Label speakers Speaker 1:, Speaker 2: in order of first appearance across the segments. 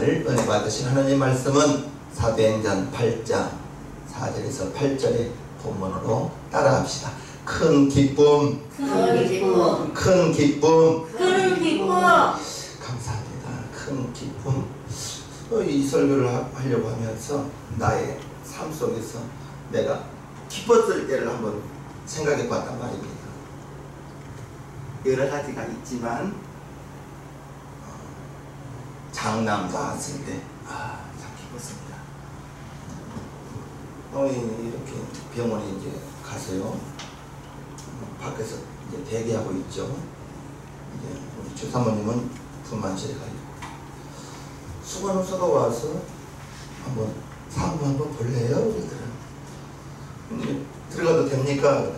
Speaker 1: 오늘 은혜 받으신 하나님 말씀은 사도행전 8장 4절에서 8절의 본문으로 따라갑시다. 큰 기쁨,
Speaker 2: 큰 기쁨,
Speaker 1: 큰 기쁨,
Speaker 2: 큰 기쁨.
Speaker 1: 감사합니다. 큰 기쁨. 이 설교를 하려고 하면서 나의 삶 속에서 내가 기뻤을 때를 한번 생각해 봤단 말입니다. 여러 가지가 있지만 장남 낳았을 때 참 기뻤습니다. 이렇게 병원에 이제 가서요. 밖에서 이제 대기하고 있죠. 이제 우리 주사모님은 분만실에 가 있고, 수간호사가 와서 한번 상부 한번 볼래요? 그러더라고요. 들어가도 됩니까?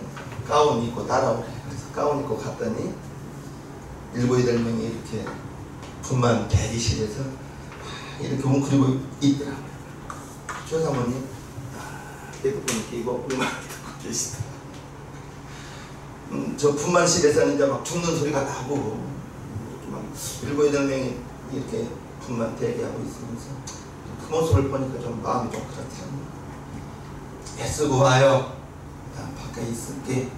Speaker 1: 가운 입고 따라오래. 그래서 가운 입고 갔더니 7, 8명이 이렇게 분만 대기실에서 이렇게 웅크리고 있더라고요. 주사모님 핸드폰 끼고 음악 듣고 계시다. 저 분만실에서는 이제 막 죽는 소리가 나고 막 7, 8명이 이렇게 분만 대기하고 있으면서 그 모습을 보니까 좀 마음이 좀 그렇더라고요. 애쓰고 와요. 나 밖에 있을게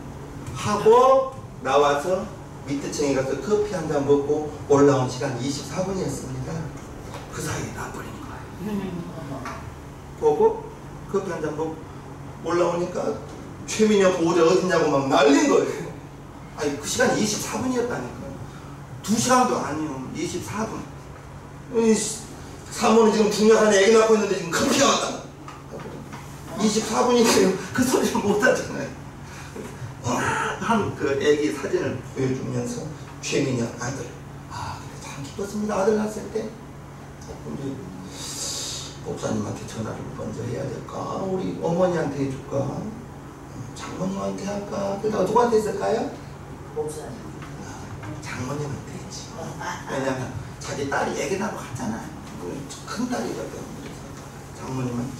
Speaker 1: 하고 나와서 밑에 층에 가서 커피 한 잔 먹고 올라온 시간 24분이었습니다. 그 사이에 나버린 거예요. 보고 커피 한 잔 먹고 올라오니까 최민영 보호자 어디냐고 막 날린 거예요. 아니 그 시간이 24분이었다니까요. 2시간도 아니요. 24분. 사모는 지금 중요한 애기 낳고 있는데 지금 커피가 왔다. 24분이니까 그 소리를 못하잖아요. 한 그 애기 사진을 보여주면서 최민영 아들, 그래 참 기뻤습니다. 아들 낳았을 때. 이제 목사님한테 전화를 먼저 해야 될까? 우리 어머니한테 해줄까? 장모님한테 할까? 그러다가 누구한테 했을까요?
Speaker 2: 목사님.
Speaker 1: 장모님한테 했지. 왜냐면 자기 딸이 애기 낳으러 갔잖아요. 큰 딸이거든. 그래서 장모님한테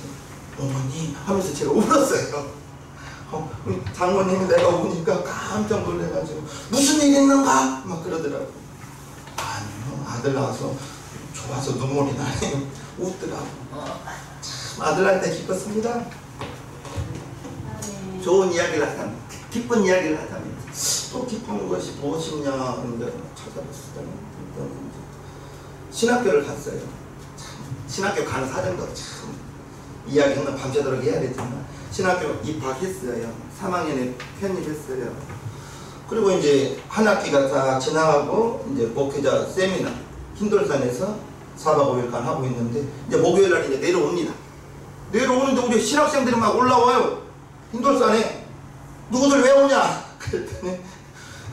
Speaker 1: 어머니 하면서 제가 울었어요. 장모님이 내가 우니까 깜짝 놀래가지고 무슨 일 있는가? 막 그러더라고. 아니요, 아들 낳아서 좋아서 눈물이 나네요. 웃더라고. 참 아들 낳을 때 기뻤습니다. 좋은 이야기를 하자면, 기쁜 이야기를 하자면 또 기쁜 것이 무엇이냐 찾아봤을 때는 신학교를 갔어요. 참, 신학교 가는 사정도 참 이야기는 밤새도록 해야 되지만 신학교 입학했어요. 3학년에 편입했어요. 그리고 이제 한 학기가 딱 지나가고 이제 목회자 세미나 흰돌산에서 4박 5일간 하고 있는데 이제 목요일날 이제 내려옵니다. 내려오는데 우리 신학생들이 막 올라와요. 흰돌산에. 누구들 왜 오냐? 그랬더니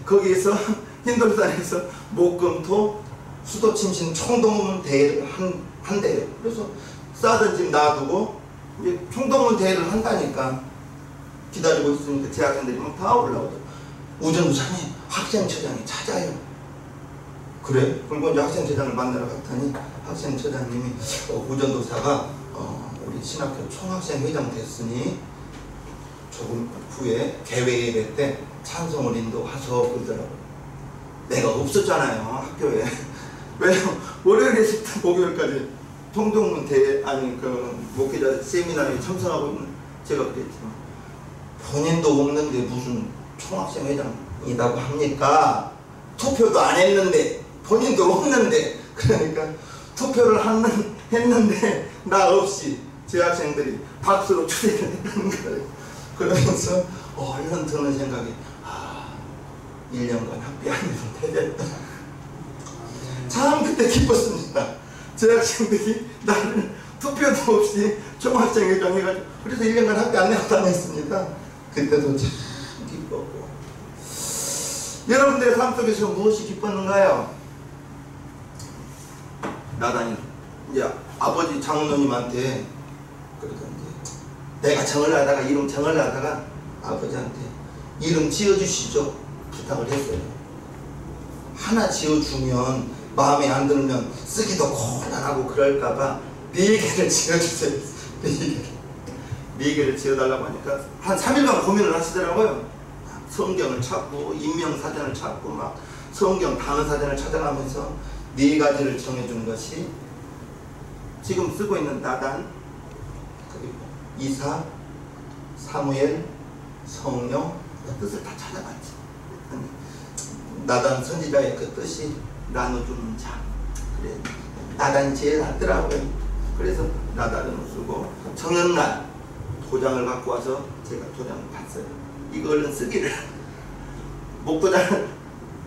Speaker 1: 거기에서 흰돌산에서 목금토 수도침신 총동문 대회를 한대요. 그래서 싸던 집 놔두고 이제 총동문 대회를 한다니까 기다리고 있으니까 재학생들이 막 다 올라오죠. 우전부장이 학생처장이 찾아요. 그래? 그리고 이제 학생처장을 만나러 갔더니 학생처장님이 우전도사가 우리 신학교 총학생회장 됐으니 조금 후에 개회 예배 때 찬송을 인도하셔 그러더라고요. 내가 없었잖아요 학교에. 왜요? 월요일에서부터 목요일까지 총동문 대회 아니 그 목회자 세미나에 참석하고 있는 제가 그랬지만 본인도 없는데 무슨 총학생회장이라고 합니까? 투표도 안 했는데 본인도 없는데 그러니까 투표를 했는데 나 없이 재학생들이 박수로 추대를 했다는 거예요. 그러면서 얼른 드는 생각이 1년간 학비 안 해도 되겠다. 참 그때 기뻤습니다. 재학생들이 나를 투표도 없이 총학생회장 해가지고 그래서 1년간 학비 안 내고 다녔습니다. 그때도 참 기뻤고. 여러분들의 삶 속에서 무엇이 기뻤는가요? 나단이 이제 아버지 장로님한테 그러던데 내가 이름 정을 하다가 아버지한테 이름 지어주시죠 부탁을 했어요. 하나 지어주면 마음에 안 들면 쓰기도 곤란하고 그럴까봐 4개를 지어주세요. 4개를 지어달라고 하니까 한 3일간 고민을 하시더라고요. 성경을 찾고 인명사전을 찾고 막 성경 단어사전을 찾아가면서 4가지를 정해준 것이 지금 쓰고 있는 나단, 그리고 이사, 사무엘, 성령 그 뜻을 다 찾아봤지. 나단 선지자의 그 뜻이 나눠주는 자. 그래, 나단이 제일 낫더라고요. 그래서 나단을 쓰고 정연날 도장을 갖고 와서 제가 도장을 봤어요. 이거 얼른 쓰기를. 목도장을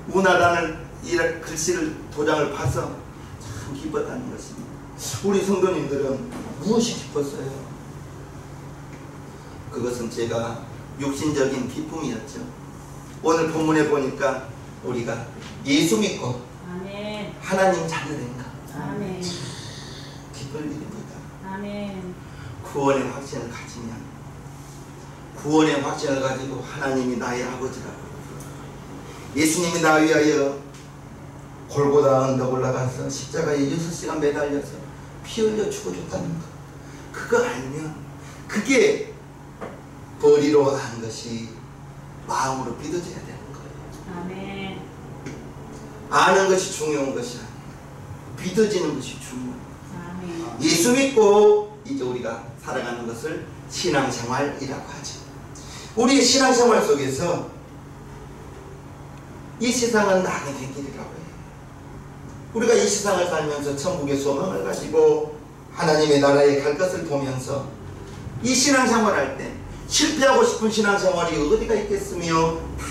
Speaker 1: 우나단을 이 글씨를 도장을 봐서 참 기뻤다는 것입니다. 우리 성도님들은 무엇이 기뻤어요? 그것은 제가 육신적인 기쁨이었죠. 오늘 본문에 보니까 우리가 예수 믿고
Speaker 2: 아멘.
Speaker 1: 하나님 자녀된 것
Speaker 2: 아멘.
Speaker 1: 기쁠 일입니다.
Speaker 2: 아멘.
Speaker 1: 구원의 확신을 가지면, 구원의 확신을 가지고 하나님이 나의 아버지라고, 예수님이 나 위하여 골고다 언덕 올라가서 십자가에 6시간 매달려서 피 흘려 죽어줬다는 것, 그거 알면 그게 벌이로 한 것이 마음으로 믿어져야 되는 거예요.
Speaker 2: 아멘.
Speaker 1: 아는 것이 중요한 것이 아니에요. 믿어지는 것이 중요해요.
Speaker 2: 아멘.
Speaker 1: 예수 믿고 이제 우리가 살아가는 것을 신앙생활이라고 하죠. 우리의 신앙생활 속에서 이 세상은 낙의 길이라고 해요. 우리가 이 세상을 살면서 천국의 소망을 가지고 하나님의 나라에 갈 것을 보면서 이 신앙생활할 때 실패하고 싶은 신앙생활이 어디가 있겠으며 다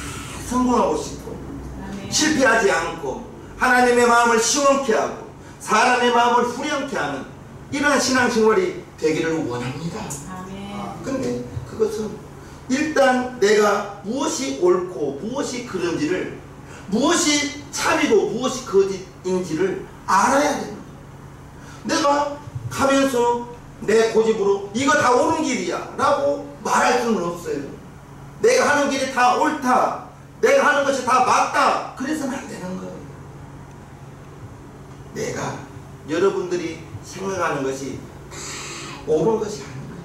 Speaker 1: 성공하고 싶고,
Speaker 2: 아멘.
Speaker 1: 실패하지 않고 하나님의 마음을 시원케 하고 사람의 마음을 후련케 하는 이러한 신앙생활이 되기를 원합니다.
Speaker 2: 아멘.
Speaker 1: 근데 그것은 일단 내가 무엇이 옳고 무엇이 그른지를, 무엇이 참이고 무엇이 거짓인지를 알아야 됩니다. 내가 가면서 내 고집으로 이거 다 옳은 길이야 라고 말할 수는 없어요. 내가 하는 길이 다 옳다, 내가 하는 것이 다 맞다, 그래서는 안 되는 거예요. 내가, 여러분들이 생각하는 것이 다 옳은 것이 아닙니다.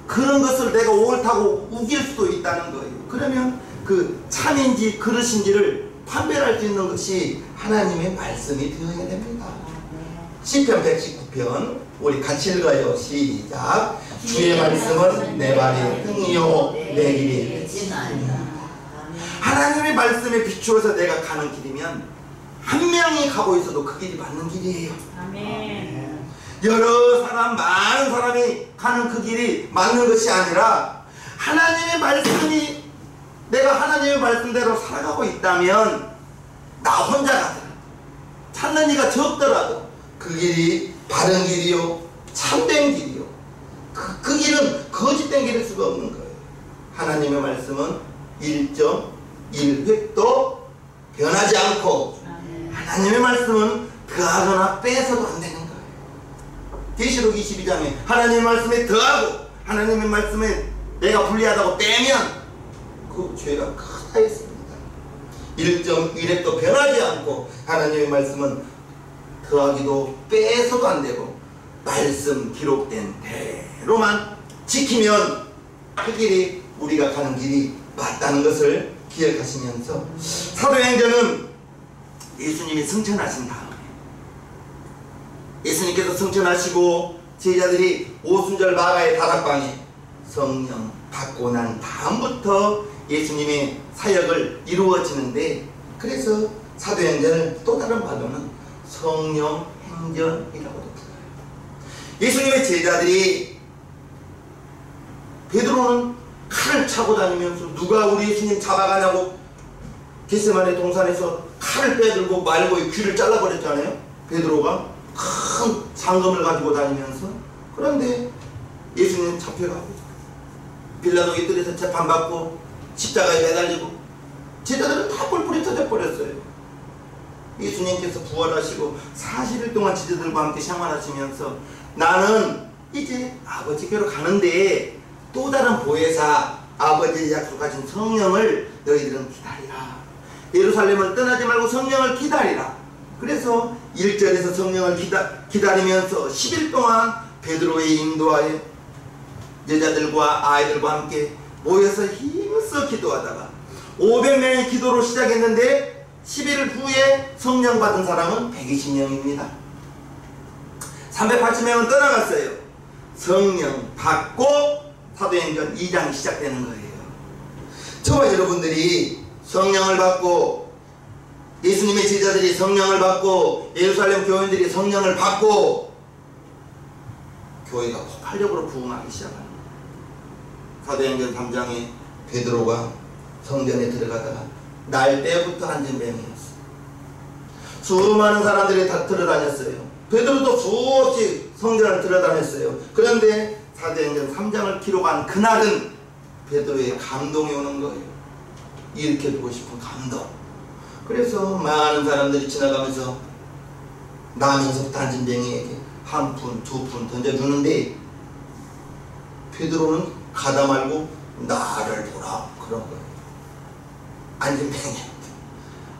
Speaker 1: 그런 것을 내가 옳다고 우길 수도 있다는 거예요. 그러면 그 참인지 그릇인지를 판별할 수 있는 것이 하나님의 말씀이 되어야 됩니다. 시편 119편 우리 같이 읽어요. 시작. 주의 말씀은 내 발의 등이요 내 길이 빛이나이다. 하나님의 말씀에 비추어서 내가 가는 길이면 한 명이 가고 있어도 그 길이 맞는 길이에요.
Speaker 2: 아멘.
Speaker 1: 여러 사람, 많은 사람이 가는 그 길이 맞는 것이 아니라 하나님의 말씀이, 내가 하나님의 말씀대로 살아가고 있다면 나 혼자 가더라도, 찾는 이가 적더라도 그 길이 바른 길이요 참된 길이요, 그 길은 거짓된 길일 수가 없는 거예요. 하나님의 말씀은 1.1획도 변하지 않고, 하나님의 말씀은 더하거나 빼서도 안 되는 거예요. 계시록 22장에 하나님의 말씀에 더하고 하나님의 말씀에 내가 불리하다고 빼면 그 죄가 크다 했습니다. 1.1획도 변하지 않고 하나님의 말씀은 더하기도 빼서도 안 되고 말씀 기록된 대로만 지키면 그 길이, 우리가 가는 길이 맞다는 것을 기억하시면서, 사도행전은 예수님이 승천하신 다음에, 예수님께서 승천하시고 제자들이 오순절 마가의 다락방에 성령 받고 난 다음부터 예수님의 사역을 이루어지는데, 그래서 사도행전을 또 다른 말로는 성령 행전이라고도 불러요. 예수님의 제자들이, 베드로는 칼을 차고 다니면서 누가 우리 예수님 잡아가냐고 겟세마네 동산에서 칼을 빼들고 말고의 귀를 잘라버렸잖아요. 베드로가 큰 상금을 가지고 다니면서. 그런데 예수님 잡혀가고 빌라도 깃들에서 재판받고 십자가에 매달리고 제자들은 다 뿔뿔이 터져버렸어요. 예수님께서 부활하시고 40일 동안 제자들과 함께 생활하시면서 나는 이제 아버지께로 가는데 또 다른 보혜사, 아버지의 약속하신 성령을 너희들은 기다리라. 예루살렘을 떠나지 말고 성령을 기다리라. 그래서 1절에서 성령을 기다리면서 10일 동안 베드로의 인도하에 여자들과 아이들과 함께 모여서 힘써 기도하다가 500명의 기도로 시작했는데 11일 후에 성령 받은 사람은 120명입니다. 380명은 떠나갔어요. 성령 받고 사도행전 2장이 시작되는 거예요. 저와 여러분들이 성령을 받고, 예수님의 제자들이 성령을 받고, 예루살렘 교인들이 성령을 받고 교회가 폭발적으로 부흥하기 시작합니다. 사도행전 3장에 베드로가 성전에 들어가다가 날 때부터 안진뱅이였어요. 수많은 사람들이 다 들어다녔어요. 베드로도 수없이 성전을 들어다녔어요. 그런데 사도행전 3장을 기록한 그날은 베드로의 감동이 오는 거예요. 일으켜주고 싶은 감동. 그래서 많은 사람들이 지나가면서 나면서부터 안진뱅이에게 한 푼, 두 푼 던져주는데 베드로는 가다 말고 나를 보라 그런 거예요. 안진뱅이한테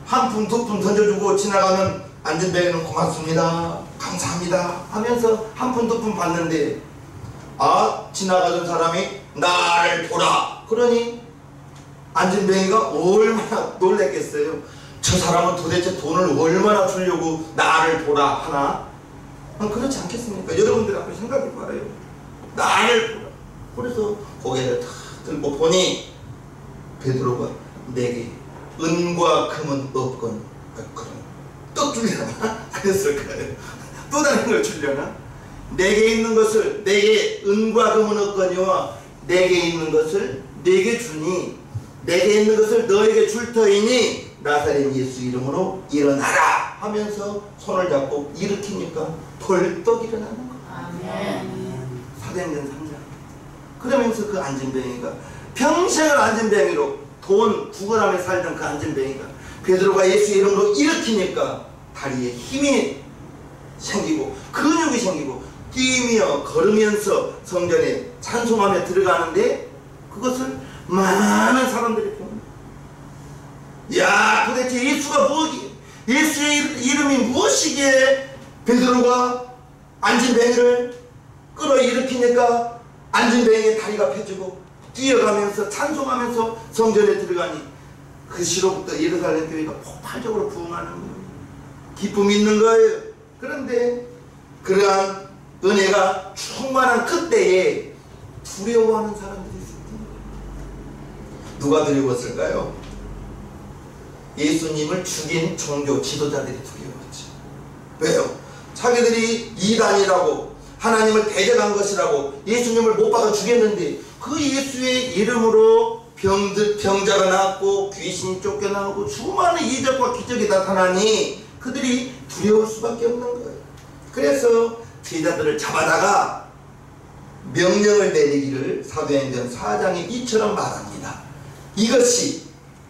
Speaker 1: 한 푼, 두 푼 던져주고 지나가면 안진뱅이는 고맙습니다, 감사합니다 하면서 한 푼, 두 푼 받는데, 지나가던 사람이 나를 보라 그러니 안진뱅이가 얼마나 놀랬겠어요. 저 사람은 도대체 돈을 얼마나 주려고 나를 보라 하나? 그렇지 않겠습니까? 여러분들 앞에 생각해 봐요. 나를 보라. 그래서 고개를 탁 들고 보니 베드로가 내게 은과 금은 없건, 그럼 떡 주려나? 그랬을 거예요. 또 다른 걸 주려나? 내게 있는 것을, 내게 은과 금은 없거니와 내게 있는 것을 내게 주니, 내게 있는 것을 너에게 줄 터이니 나사렛 예수 이름으로 일어나라 하면서 손을 잡고 일으키니까 벌떡 일어나는 거예요.
Speaker 2: 아멘.
Speaker 1: 사도행전 3장. 그러면서 그 안진뱅이가 평생을 안진뱅이로 돈 구걸하며 살던 그 안진뱅이가 베드로가 예수 이름으로 일으키니까 다리에 힘이 생기고 근육이 생기고 뛰며 걸으면서 성전에 찬송하며 들어가는데 그것을 많은 사람들이 봅니다. 야, 도대체 예수가 뭐기, 예수의 이름이 무엇이기에 베드로가 안진뱅이를 끌어일으키니까 안진뱅이의 다리가 펴지고 뛰어가면서 찬송하면서 성전에 들어가니 그 시로부터 예루살렘 교회가 폭발적으로 부흥하는 거예요. 기쁨이 있는 거예요. 그런데 그러한 은혜가 충만한 그때에 두려워하는 사람들이 있었던 거예요. 누가 두려웠을까요? 예수님을 죽인 종교 지도자들이 두려웠죠. 왜요? 자기들이 이단이라고, 하나님을 대적한 것이라고 예수님을 못 박아 죽였는데 그 예수의 이름으로 병자가 나았고 귀신이 쫓겨나오고 수많은 이적과 기적이 나타나니 그들이 두려울 수밖에 없는 거예요. 그래서 제자들을 잡아다가 명령을 내리기를 사도행전 4장에 이처럼 말합니다. 이것이,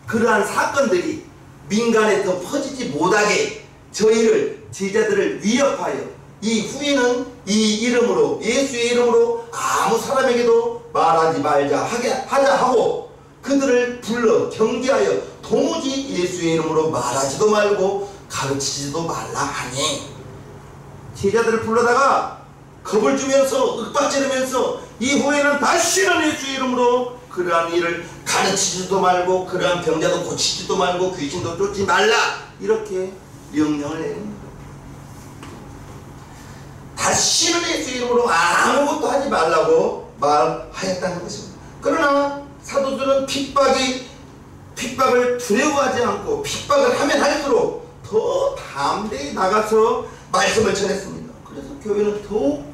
Speaker 1: 그러한 사건들이 민간에 더 퍼지지 못하게 저희를, 제자들을 위협하여 이후에는 이 이름으로, 예수의 이름으로 아무 사람에게도 말하지 말자 하자 하고 그들을 불러 경계하여 도무지 예수의 이름으로 말하지도 말고 가르치지도 말라 하니, 제자들을 불러다가 겁을 주면서 윽박지르면서 이후에는 다시는 예수의 이름으로 그러한 일을 가르치지도 말고 그러한 병자도 고치지도 말고 귀신도 쫓지 말라 이렇게 명령을 내립니다. 다시는 예수의 이름으로 아무것도 하지 말라고 말하였다는 것입니다. 그러나 사도들은 핍박을 두려워하지 않고 핍박을 하면 할수록 더 담대히 나가서 말씀을 전했습니다. 그래서 교회는 더욱,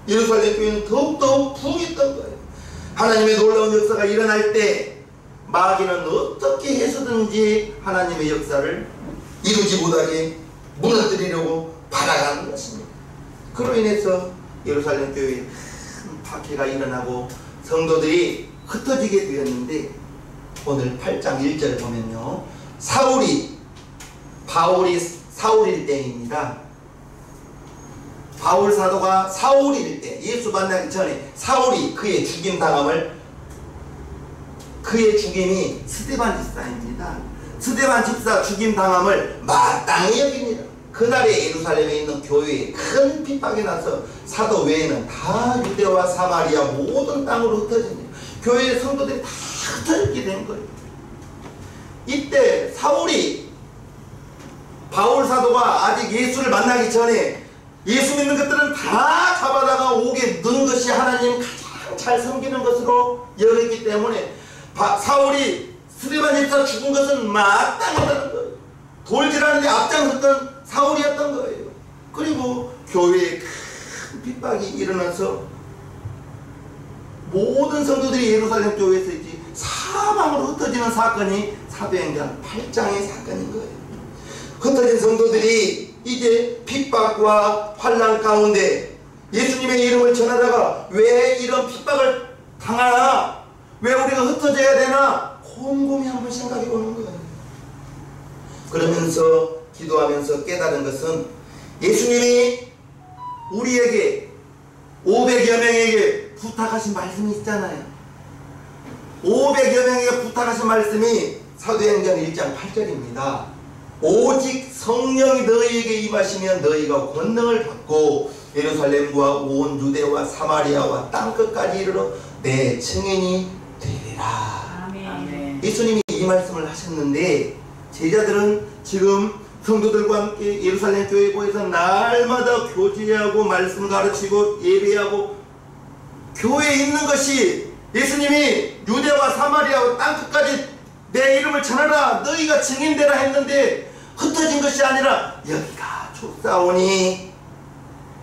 Speaker 1: 예루살렘 교회는 더욱더 부흥했던 거예요. 하나님의 놀라운 역사가 일어날 때 마귀는 어떻게 해서든지 하나님의 역사를 이루지 못하게 무너뜨리려고 발악하는 것입니다. 그로 인해서 예루살렘 교회에 큰 박해가 일어나고 성도들이 흩어지게 되었는데, 오늘 8장 1절 보면요, 바울이 사울일 때입니다. 바울 사도가 사울일 때, 예수 만나기 전에 사울이 그의 죽임이 스데반 집사입니다. 스데반 집사 죽임 당함을 마땅히 여깁니다. 그날에 예루살렘에 있는 교회에 큰 핍박이 나서 사도 외에는 다 유대와 사마리아 모든 땅으로 흩어집니다. 교회의 성도들이 다 흩어지게 된 거예요. 이때 바울 사도가 아직 예수를 만나기 전에 예수 믿는 것들은 다 잡아다가 옥에 넣은 것이 하나님 가장 잘 섬기는 것으로 여겼기 때문에 사울이 스데반에서 죽은 것은 마땅하다는 거예요. 돌질하는데 앞장섰던 사울이었던 거예요. 그리고 교회에 큰 핍박이 일어나서 모든 성도들이 예루살렘 교회에서 이제 사망으로 흩어지는 사건이 사도행전 8장의 사건인 거예요. 흩어진 성도들이 이제 핍박과 환난 가운데 예수님의 이름을 전하다가 왜 이런 핍박을 당하나, 왜 우리가 흩어져야 되나 곰곰이 한번 생각해 보는 거예요. 그러면서 기도하면서 깨달은 것은 예수님이 우리에게 500여 명에게 부탁하신 말씀이 있잖아요. 500여 명에게 부탁하신 말씀이 사도행전 1장 8절입니다. 오직 성령이 너희에게 임하시면 너희가 권능을 받고 예루살렘과 온 유대와 사마리아와 땅끝까지 이르러 내 증인이 되리라.
Speaker 2: 아멘.
Speaker 1: 예수님이 이 말씀을 하셨는데 제자들은 지금 성도들과 함께 예루살렘 교회에서 날마다 교제하고 말씀 가르치고 예배하고 교회에 있는 것이 예수님이 유대와 사마리아와 땅끝까지 내 이름을 전하라 너희가 증인되라 했는데 흩어진 것이 아니라 여기가 좁사오니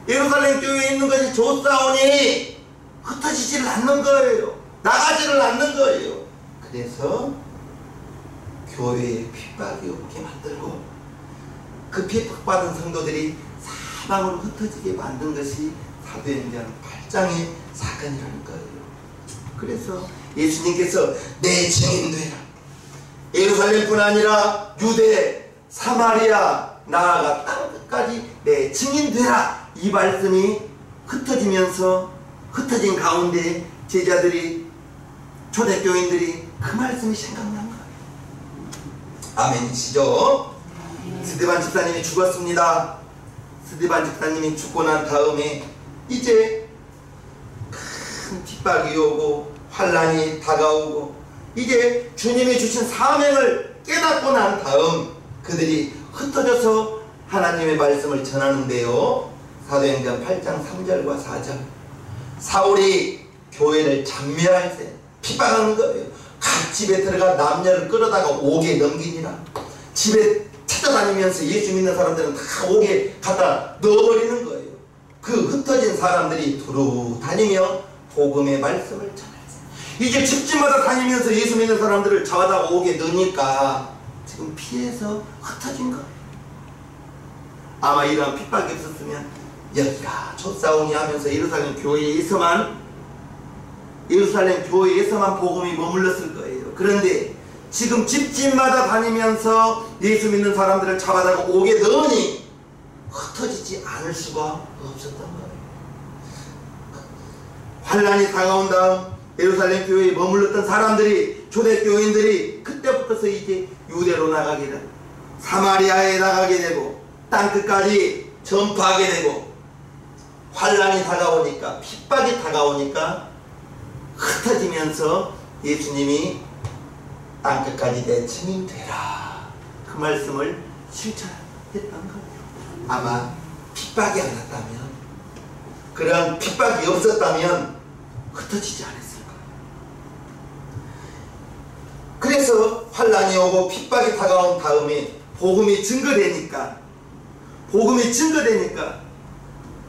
Speaker 1: 예루살렘 교회에 있는 것이 좁사오니 흩어지지를 않는 거예요. 나가지를 않는 거예요. 그래서 교회에 핍박이 없게 만들고 그 핍박받은 성도들이 사방으로 흩어지게 만든 것이 사도행전 8장의 사건이라는 거예요. 그래서 예수님께서 내 증인 되라. 예루살렘뿐 아니라 유대, 사마리아, 나아가 땅끝까지 내 증인 되라. 이 말씀이 흩어지면서 흩어진 가운데 제자들이, 초대교인들이 그 말씀이 생각난 거예요. 아멘이시죠? 스데반 집사님이 죽었습니다. 스데반 집사님이 죽고 난 다음에 이제 큰 핍박이 오고 환난이 다가오고 이제 주님이 주신 사명을 깨닫고 난 다음 그들이 흩어져서 하나님의 말씀을 전하는데요. 사도행전 8장 3절과 4절 사울이 교회를 장멸할 때 핍박하는 거예요. 각 집에 들어가 남녀를 끌어다가 옥에 넘기니라. 집에 찾아다니면서 예수 믿는 사람들은 다 옥에 갖다 넣어버리는 거예요. 그 흩어진 사람들이 두루 다니며 복음의 말씀을 전하지. 이제 집집마다 다니면서 예수 믿는 사람들을 잡아다가 옥에 넣으니까 지금 피해서 흩어진 거예요. 아마 이러한 핍박이 없었으면 여기가 좁사오니 하면서 예루살렘 교회에서만 복음이 머물렀을 거예요. 그런데 지금 집집마다 다니면서 예수 믿는 사람들을 잡아다가 옥에 넣으니 흩어지지 않을 수가 없었던 거예요. 환난이 다가온 다음 예루살렘 교회에 머물렀던 사람들이, 초대교인들이 그때부터서 이제 유대로 나가게 되고 사마리아에 나가게 되고 땅끝까지 전파하게 되고 환난이 다가오니까, 핍박이 다가오니까 흩어지면서 예수님이 땅끝까지 내 증인 되라. 그 말씀을 실천했던 거예요. 아마 핍박이 안 왔다면, 그런 핍박이 없었다면 흩어지지 않았을 거예요. 그래서 환난이 오고 핍박이 다가온 다음에 복음이 증거되니까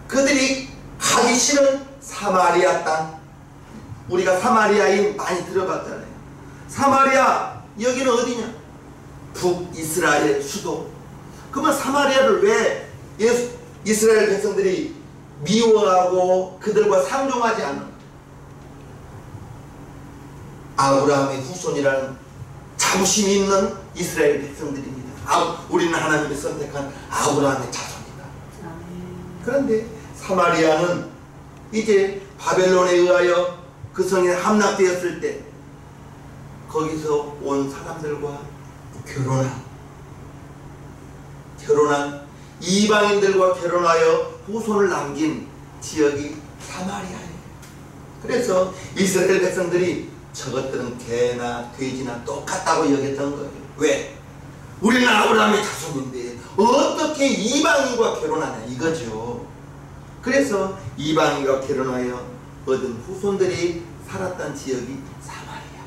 Speaker 1: 그들이 가기 싫은 사마리아 땅, 우리가 사마리아인 많이 들어봤잖아요. 사마리아, 여기는 어디냐? 북이스라엘 수도. 그러면 사마리아를 왜 이스라엘 백성들이 미워하고 그들과 상종하지 않는? 아브라함의 후손이라는 자부심 있는 이스라엘 백성들입니다. 우리는 하나님이 선택한 아브라함의 자손이다. 그런데 사마리아는 이제 바벨론에 의하여 그 성에 함락되었을 때 거기서 온 사람들과 결혼한 이방인들과 결혼하여 후손을 남긴 지역이 사마리아예요. 그래서 이스라엘 백성들이 저것들은 개나 돼지나 똑같다고 여겼던 거예요. 왜? 우리는 아브라함의 자손인데 어떻게 이방인과 결혼하냐 이거죠. 그래서 이방인과 결혼하여 얻은 후손들이 살았던 지역이 사마리아.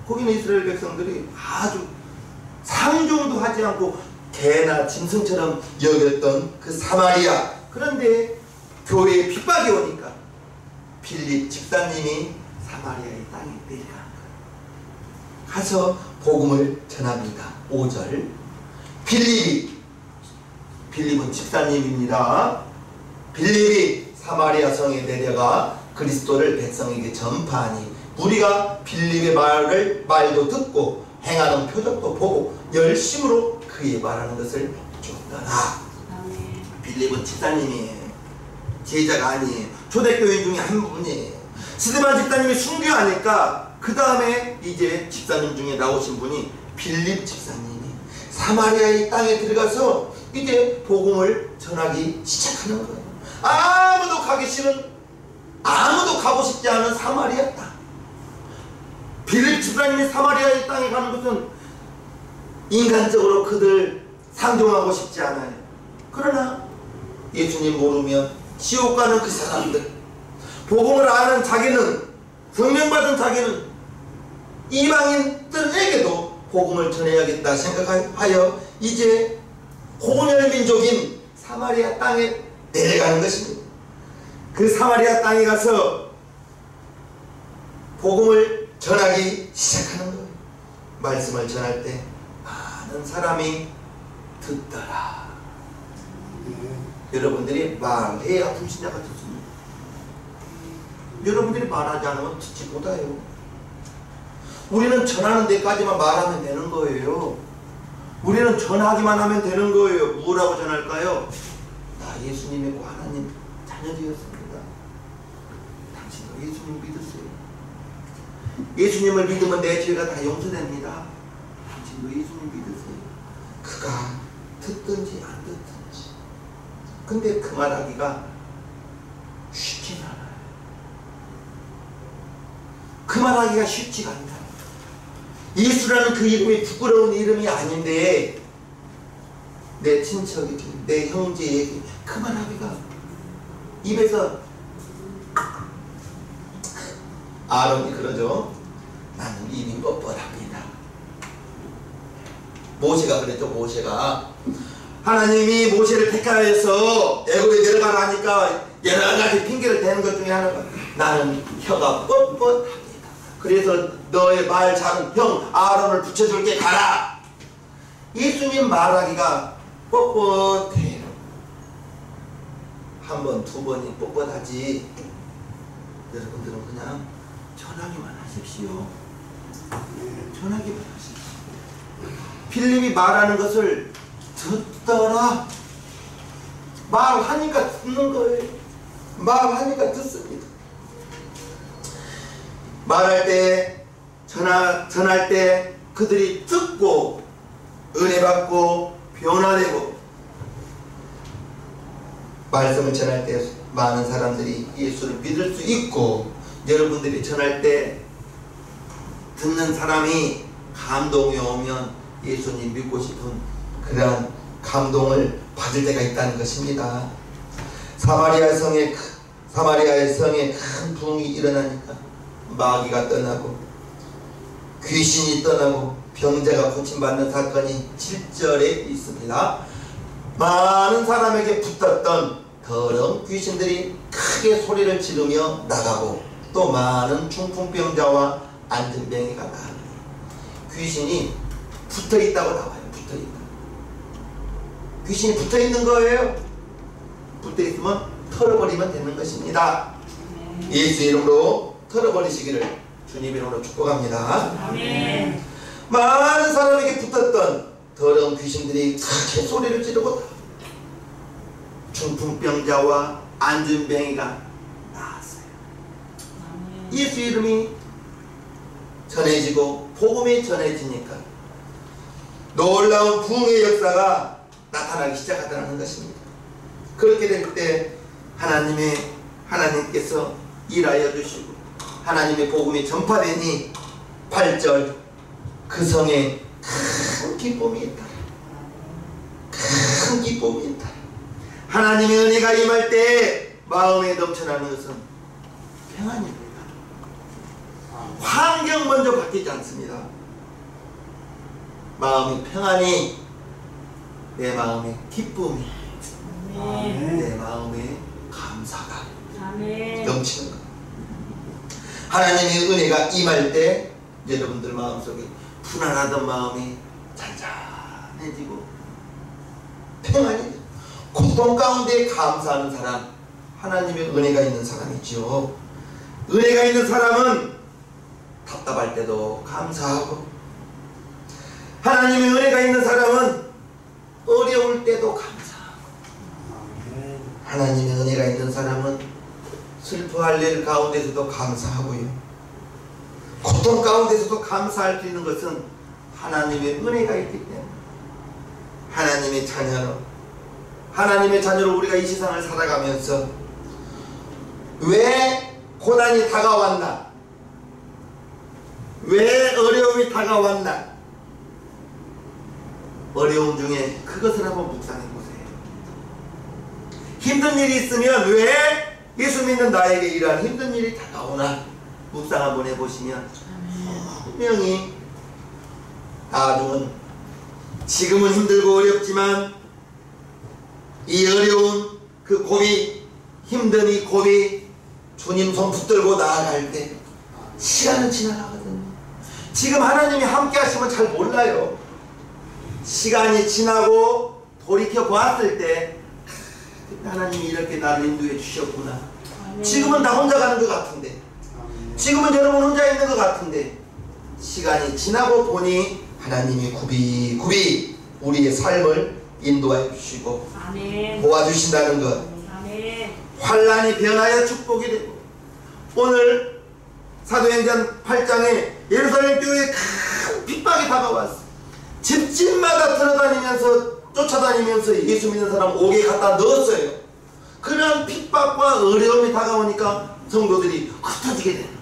Speaker 1: 거기는 이스라엘 백성들이 아주 상종도 하지 않고 개나 짐승처럼 여겼던 그 사마리아. 그런데 교회에 핍박이 오니까 빌립 집사님이 사마리아의 땅에 내려가는 거예요. 가서 복음을 전합니다. 5절. 빌립은 집사님입니다. 빌립이 사마리아 성에 내려가 그리스도를 백성에게 전파하니 우리가 빌립의 말도 듣고 행하는 표적도 보고 열심으로 그의 말하는 것을 쫓더라. 빌립은 집사님이에요. 제자가 아니에요. 초대교인 중에 한 분이에요. 스데반 집사님이 순교하니까 그 다음에 이제 집사님 중에 나오신 분이 빌립 집사님이 사마리아의 땅에 들어가서 이제 복음을 전하기 시작하는 거예요. 아무도 가기 싫은, 아무도 가고 싶지 않은 사마리아 땅. 빌립 집사님이 사마리아의 땅에 가는 것은 인간적으로 그들 상종하고 싶지 않아요. 그러나 예수님 모르면 지옥 가는 그 사람들, 복음을 아는 자기는, 성령 받은 자기는 이방인들에게도 복음을 전해야겠다 생각하여 이제 혼혈 민족인 사마리아 땅에 내려가는 것입니다. 그 사마리아 땅에 가서 복음을 전하기 시작하는 거예요. 말씀을 전할 때 많은 사람이 듣더라. 여러분들이 말해야 불신자가 듣습니다. 여러분들이 말하지 않으면 듣지 못해요. 우리는 전하는 데까지만 말하면 되는 거예요. 우리는 전하기만 하면 되는 거예요. 뭐라고 전할까요? 나 예수님 믿고 하나님 자녀 되었습니다. 당신도 예수님 믿으세요. 예수님을 믿으면 내 죄가 다 용서됩니다. 당신도 예수님 믿으세요. 그가 듣든지 안 듣든지. 근데 그 말하기가 쉽진 않아요. 그 말하기가 쉽지가 않다. 예수라는 그 이름이 부끄러운 이름이 아닌데 내 친척에게, 내 형제에게 그 말하기가 입에서 아론이 그러죠. 나는 입이 뻣뻣합니다. 모세가 그랬죠. 모세가 하나님이 모세를 택하여서 애굽에 내려가라 하니까 여러 가지 핑계를 대는 것 중에 하나가 나는 혀가 뻣뻣합니다. 그래서 너의 말 잘한 형 아론을 붙여줄게 가라. 예수님 말하기가 뻣뻣해요. 한 번, 두 번이 뻣뻣하지. 여러분들은 그냥 전하기만 하십시오. 전하기만 하십시오. 빌립이 말하는 것을 듣더라. 말하니까 듣는 거예요. 말하니까 듣습니다. 말할 때, 전할 때 그들이 듣고 은혜 받고 변화되고, 말씀을 전할 때 많은 사람들이 예수를 믿을 수 있고, 여러분들이 전할 때 듣는 사람이 감동이 오면 예수님 믿고 싶은 그러한 감동을 받을 때가 있다는 것입니다. 사마리아의 성에 큰 부흥이 일어나니까 마귀가 떠나고 귀신이 떠나고 병자가 고침받는 사건이 7절에 있습니다. 많은 사람에게 붙었던 더러운 귀신들이 크게 소리를 지르며 나가고 또 많은 중풍병자와 안진병이가 나가니 귀신이 붙어있다고 나와요. 붙어있다. 귀신이 붙어있는 거예요. 붙어있으면 털어버리면 되는 것입니다. 예수 이름으로 털어버리시기를 주님 이름으로 축복합니다.
Speaker 2: 아멘.
Speaker 1: 많은 사람에게 붙었던 더러운 귀신들이 크게 소리를 지르고 중풍병자와 안진병이가 나왔어요. 예수 이름이 전해지고 복음이 전해지니까 놀라운 부흥의 역사가 나타나기 시작하다는 것입니다. 그렇게 될 때 하나님께서 일하여 주시고 하나님의 복음이 전파되니 8절 그 성에 큰 기쁨이 있다. 큰 기쁨이 있다. 하나님의 은혜가 임할 때 마음에 넘쳐나는 것은 평안입니다. 환경 먼저 바뀌지 않습니다. 마음의 평안이 내 마음의 기쁨이,
Speaker 2: 아멘.
Speaker 1: 내 마음의 감사가
Speaker 2: 아멘.
Speaker 1: 넘치는 것. 하나님의 은혜가 임할 때 여러분들 마음속에 불안하던 마음이 잔잔해지고 평안이, 고통 가운데 감사하는 사람, 하나님의 은혜가 있는 사람이죠. 은혜가 있는 사람은 답답할 때도 감사하고, 하나님의 은혜가 있는 사람은 어려울 때도 감사하고, 하나님의 은혜가 있는 사람은 슬퍼할 일 가운데서도 감사하고요, 고통 가운데서도 감사할 수 있는 것은 하나님의 은혜가 있기 때문에, 하나님의 자녀로 우리가 이 세상을 살아가면서 왜 고난이 다가왔나, 왜 어려움이 다가왔나, 어려움 중에 그것을 한번 묵상해 보세요. 힘든 일이 있으면 왜 예수 믿는 나에게 이러한 힘든 일이 다가오나 묵상 한번 해보시면 분명히 나중은 지금은 힘들고 어렵지만 이 어려운 그 고비, 힘든 이 고비, 주님 손 붙들고 나아갈 때 시간은 지나가거든요. 지금 하나님이 함께 하시면 잘 몰라요. 시간이 지나고 돌이켜 보았을 때 하나님이 이렇게 나를 인도해 주셨구나. 지금은 나 혼자 가는 것 같은데, 지금은 여러분 혼자 있는 것 같은데, 시간이 지나고 보니 하나님이 굽이 우리의 삶을 인도해 주시고
Speaker 2: 아멘.
Speaker 1: 도와주신다는 것.
Speaker 2: 아멘.
Speaker 1: 환란이 변하여 축복이 되고, 오늘 사도행전 8장에 예루살렘 교회에 큰 핍박이 다가왔어. 집집마다 쫓아다니면서 예수 믿는 사람 옥에 갖다 넣었어요. 그런 핍박과 어려움이 다가오니까 성도들이 흩어지게 되는 거예요.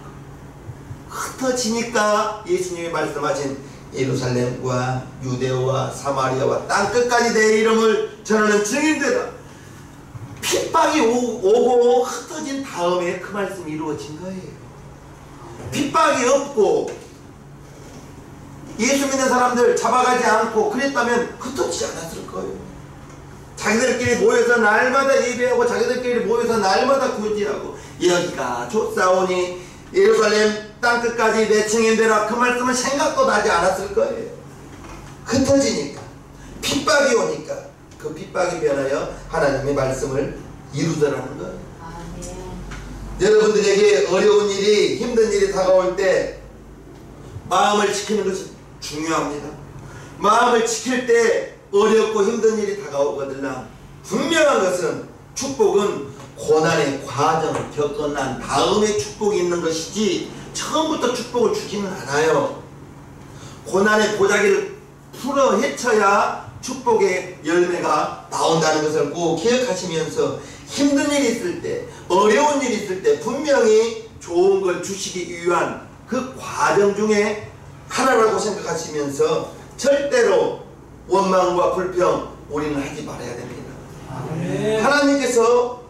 Speaker 1: 흩어지니까 예수님이 말씀하신 예루살렘과 유대와 사마리아와 땅끝까지 내 이름을 전하는 증인되라. 핍박이 오고 흩어진 다음에 그 말씀이 이루어진 거예요. 핍박이 없고 예수 믿는 사람들 잡아가지 않고 그랬다면 흩어지지 않았을 거예요. 자기들끼리 모여서 날마다 예배하고, 자기들끼리 모여서 날마다 구제하고, 여기가 좁사오니 예루살렘 땅끝까지 내 증인되라, 그 말씀은 생각도 나지 않았을 거예요. 흩어지니까, 핍박이 오니까 그 핍박이 변하여 하나님의 말씀을 이루더라는 거예요.
Speaker 2: 아멘.
Speaker 1: 여러분들에게 어려운 일이, 힘든 일이 다가올 때 마음을 지키는 것이 중요합니다. 마음을 지킬 때 어렵고 힘든 일이 다가오거든요. 분명한 것은 축복은 고난의 과정을 겪어난 다음에 축복이 있는 것이지 처음부터 축복을 주지는 않아요. 고난의 보자기를 풀어 헤쳐야 축복의 열매가 나온다는 것을 꼭 기억하시면서, 힘든 일이 있을 때, 어려운 일이 있을 때 분명히 좋은 걸 주시기 위한 그 과정 중에 하나라고 생각하시면서 절대로 원망과 불평 우리는 하지 말아야 됩니다.
Speaker 3: 아멘.
Speaker 1: 하나님께서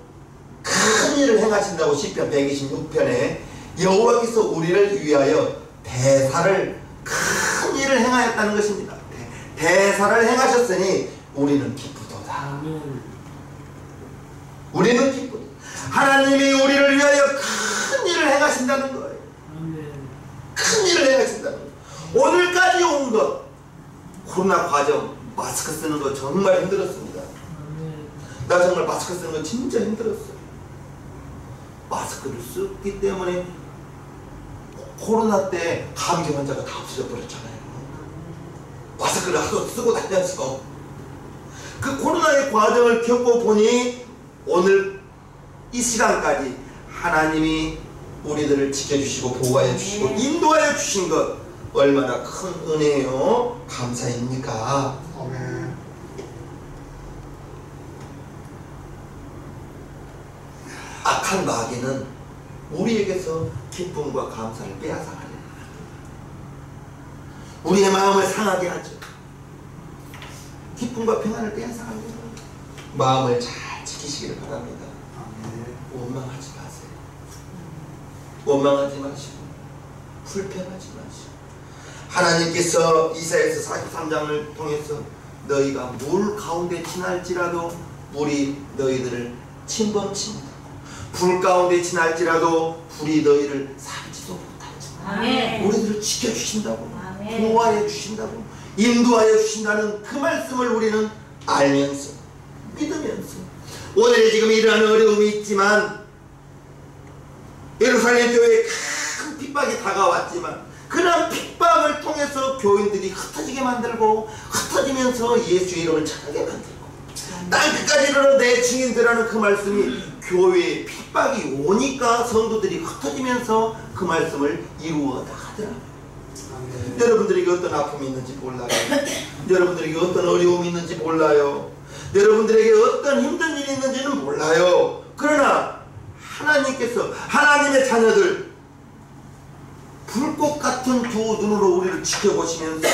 Speaker 1: 큰 일을 행하신다고 시편 126편에 여호와께서 우리를 위하여 대사를, 큰 일을 행하였다는 것입니다. 대사를 행하셨으니 우리는 기쁘도다.
Speaker 3: 아멘.
Speaker 1: 우리는 기쁘다. 하나님이 우리를 위하여 큰 일을 행하신다는 거예요.
Speaker 3: 아멘.
Speaker 1: 큰 일을 행하신다는 거예요. 오늘까지 온 것, 코로나 과정, 마스크 쓰는 거 정말 힘들었습니다.
Speaker 3: 아멘.
Speaker 1: 나 정말 마스크 쓰는 거 진짜 힘들었어요. 마스크를 썼기 때문에 코로나 때 감기 환자가 다 없어져 버렸잖아요. 마스크를 하도 쓰고 다녀서 그 코로나의 과정을 겪어보니 오늘 이 시간까지 하나님이 우리들을 지켜주시고 보호하여 주시고 인도하여 주신 것 얼마나 큰 은혜요, 감사입니까?
Speaker 3: 아멘.
Speaker 1: 악한 마귀는 우리에게서 기쁨과 감사를 빼앗아가려 우리의 마음을 상하게 하죠. 기쁨과 평안을 빼앗아가려 마음을 잘 지켜 지키시기를 바랍니다.
Speaker 3: 아멘.
Speaker 1: 원망하지 마세요. 원망하지 마시고 불평하지 마시고 하나님께서 이사야서 43장을 통해서 너희가 물 가운데 지날지라도 물이 너희들을 침범치 못하고 불 가운데 지날지라도 불이 너희를 살지도 못하고
Speaker 2: 아멘.
Speaker 1: 우리들을 지켜주신다고
Speaker 2: 아멘.
Speaker 1: 보호하여 주신다고 인도하여 주신다는 그 말씀을 우리는 알면서 믿으면서 오늘 지금 이러한 어려움이 있지만 예루살렘 교회에 큰 핍박이 다가왔지만 그런 핍박을 통해서 교인들이 흩어지게 만들고 흩어지면서 예수의 이름을 전하게 만들고 땅 끝까지 이르러 내 증인되라는 그 말씀이 교회에 핍박이 오니까 성도들이 흩어지면서 그 말씀을 이루어 나가더라고요.
Speaker 3: 아멘.
Speaker 1: 여러분들에게 어떤 아픔이 있는지 몰라요. 여러분들에게 어떤 어려움이 있는지 몰라요. 여러분들에게 어떤 힘든 일이 있는지는 몰라요. 그러나 하나님께서 하나님의 자녀들 불꽃 같은 두 눈으로 우리를 지켜보시면서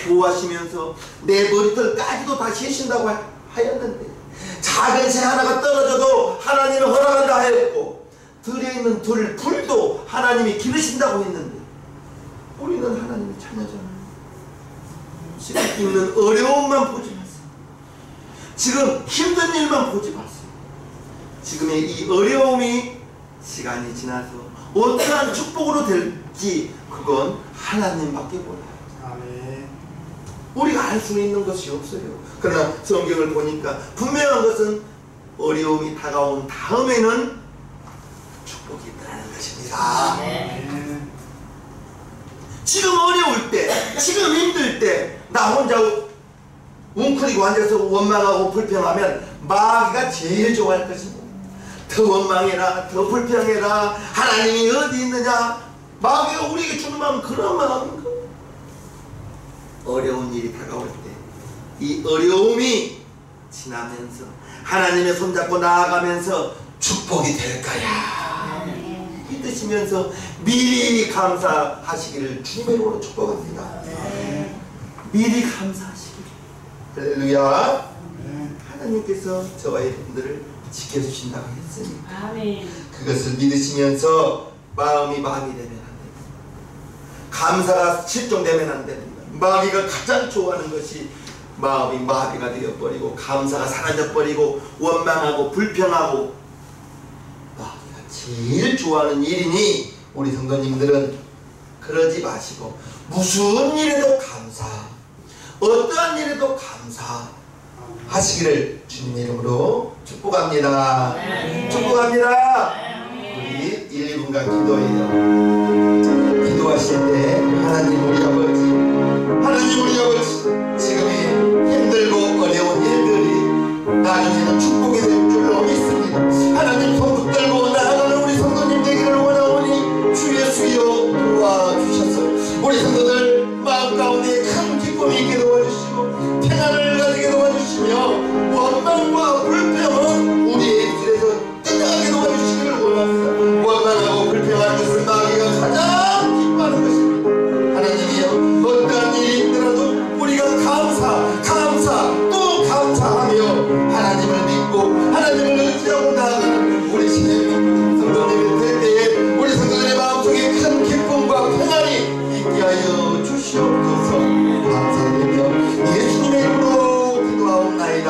Speaker 1: 보호하시면서 내 머리털까지도 다 세신다고 하였는데 작은 새 하나가 떨어져도 하나님이 허락한다 하였고 들에 있는 불도 하나님이 기르신다고 했는데 우리는 하나님의 자녀잖아요. 지금 있는 어려움만 보지 마세요. 지금 힘든 일만 보지 마세요. 지금의 이 어려움이 시간이 지나서 어떠한 축복으로 될지 그건 하나님밖에 몰라요.
Speaker 3: 아멘.
Speaker 1: 우리가 알 수 있는 것이 없어요. 그러나 성경을 보니까 분명한 것은 어려움이 다가온 다음에는 축복이 있다는 것입니다.
Speaker 3: 아멘.
Speaker 1: 지금 어려울 때, 지금 힘들 때 나 혼자 웅크리고 앉아서 원망하고 불평하면 마귀가 제일 좋아할 것입니다. 더 원망해라, 더 불평해라, 하나님이 어디 있느냐. 마귀가 우리에게 주는 마음은 그런 마음인 거예요. 어려운 일이 다가올 때 이 어려움이 지나면서 하나님의 손잡고 나아가면서 축복이 될 거야 믿으시면서 미리 감사하시기를 주님의 이름으로 축복합니다. 미리 감사하시기를. 할렐루야. 하나님께서 저와 여러분들을 지켜주신다고 했으니까
Speaker 2: 아멘.
Speaker 1: 그것을 믿으시면서 마음이 되면 안 됩니다. 감사가 실종되면 안 됩니다. 마귀가 가장 좋아하는 것이 마음이 마비가 되어버리고 감사가 사라져버리고 원망하고 불평하고 마귀가 제일 좋아하는 일이니 우리 성도님들은 그러지 마시고 무슨 일에도 감사, 어떠한 일에도 감사 하시기를 주님의 이름으로 축복합니다. 축복합니다. 우리 1, 2분간 기도해요. 기도하실 때 하나님 우리 아버지 지금이 힘들고 어려운 일들이 나중에는 축복이 될 줄로 믿습니다. 하나님 손 붙들고 나아가는 우리 성도님 되기를 원하오니 주 예수여 도와주셔서 우리 성도들 마음 가운데 큰 기쁨이 있게 도와주시고 평안을 가지게 도와주시며 원망과 불평은 우리의 입술에서 떠나게 도와주시기를 원합니다. 원망하고 불평하는 것은 마귀가 가장 기뻐하는 것입니다. 하나님이여 어떠한 일이 힘들어도 우리가 감사 또 감사하며 하나님을 믿고 하나님을 의지하고 나아가는 우리 신의 성도님이 될 때에 우리 성도들의 마음속에 큰 기쁨과 평안이 있게 하여 주시옵소서. 감사드리며 예수님의 이름으로 기도하옵나이다.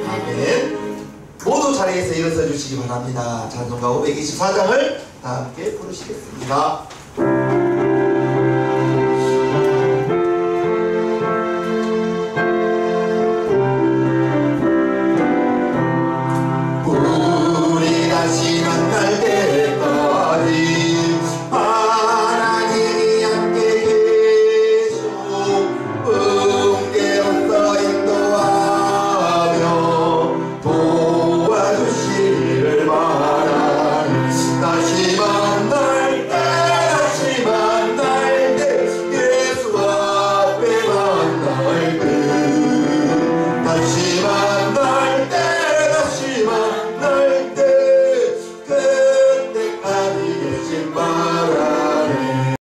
Speaker 1: 아멘. 모두 자리에서 일어서 주시기 바랍니다. 찬송가 524장을 다 함께 부르시겠습니다.